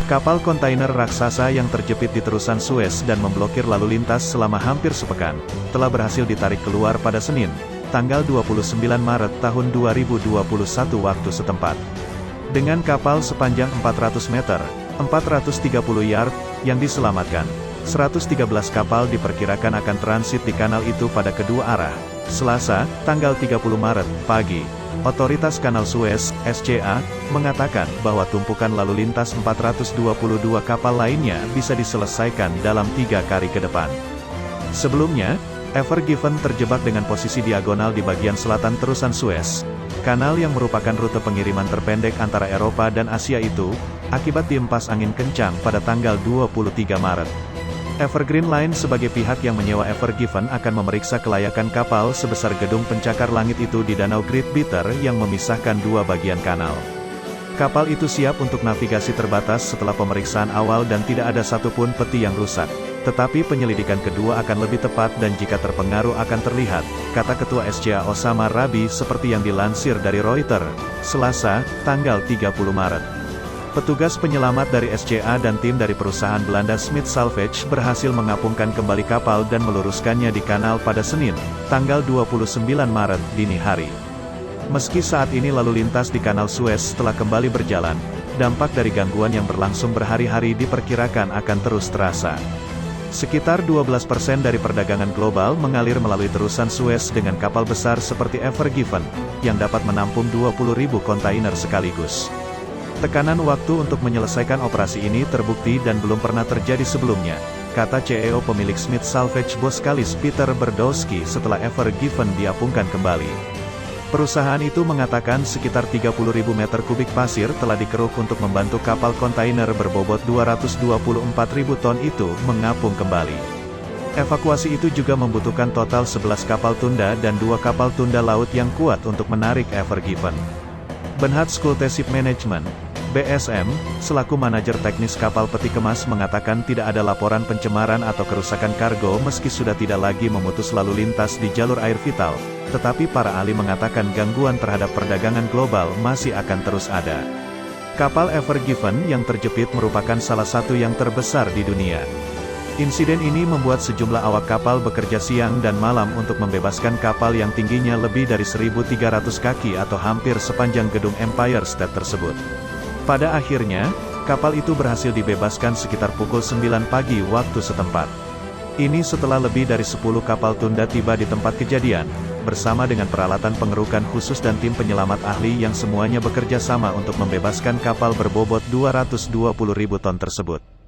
Kapal kontainer raksasa yang terjepit di terusan Suez dan memblokir lalu lintas selama hampir sepekan, telah berhasil ditarik keluar pada Senin, tanggal 29 Maret tahun 2021 waktu setempat. Dengan kapal sepanjang 400 meter, 430 yard, yang diselamatkan, 113 kapal diperkirakan akan transit di kanal itu pada kedua arah. Selasa, tanggal 30 Maret, pagi. Otoritas Kanal Suez, SCA, mengatakan bahwa tumpukan lalu lintas 422 kapal lainnya bisa diselesaikan dalam 3 hari ke depan. Sebelumnya, Ever Given terjebak dengan posisi diagonal di bagian selatan terusan Suez, kanal yang merupakan rute pengiriman terpendek antara Eropa dan Asia itu, akibat diempas angin kencang pada tanggal 23 Maret. Evergreen Line sebagai pihak yang menyewa Ever Given akan memeriksa kelayakan kapal sebesar gedung pencakar langit itu di Danau Great Bitter yang memisahkan dua bagian kanal. Kapal itu siap untuk navigasi terbatas setelah pemeriksaan awal dan tidak ada satupun peti yang rusak. Tetapi penyelidikan kedua akan lebih tepat dan jika terpengaruh akan terlihat, kata Ketua SCA Osama Rabi seperti yang dilansir dari Reuters, Selasa, tanggal 30 Maret. Petugas penyelamat dari SCA dan tim dari perusahaan Belanda Smith Salvage berhasil mengapungkan kembali kapal dan meluruskannya di kanal pada Senin, tanggal 29 Maret, dini hari. Meski saat ini lalu lintas di kanal Suez telah kembali berjalan, dampak dari gangguan yang berlangsung berhari-hari diperkirakan akan terus terasa. Sekitar 12% dari perdagangan global mengalir melalui terusan Suez dengan kapal besar seperti Ever Given, yang dapat menampung 20.000 kontainer sekaligus. Tekanan waktu untuk menyelesaikan operasi ini terbukti dan belum pernah terjadi sebelumnya, kata CEO pemilik Smith Salvage Boskalis Peter Berdowski setelah Ever Given diapungkan kembali. Perusahaan itu mengatakan sekitar 30.000 meter kubik pasir telah dikeruk untuk membantu kapal kontainer berbobot 224.000 ton itu mengapung kembali. Evakuasi itu juga membutuhkan total 11 kapal tunda dan 2 kapal tunda laut yang kuat untuk menarik Ever Given. Benhat Schulte Ship Management, BSM, selaku manajer teknis kapal peti kemas mengatakan tidak ada laporan pencemaran atau kerusakan kargo meski sudah tidak lagi memutus lalu lintas di jalur air vital, tetapi para ahli mengatakan gangguan terhadap perdagangan global masih akan terus ada. Kapal Ever Given yang terjepit merupakan salah satu yang terbesar di dunia. Insiden ini membuat sejumlah awak kapal bekerja siang dan malam untuk membebaskan kapal yang tingginya lebih dari 1.300 kaki atau hampir sepanjang gedung Empire State tersebut. Pada akhirnya, kapal itu berhasil dibebaskan sekitar pukul 9 pagi waktu setempat. Ini setelah lebih dari 10 kapal tunda tiba di tempat kejadian, bersama dengan peralatan pengerukan khusus dan tim penyelamat ahli yang semuanya bekerja sama untuk membebaskan kapal berbobot 220.000 ton tersebut.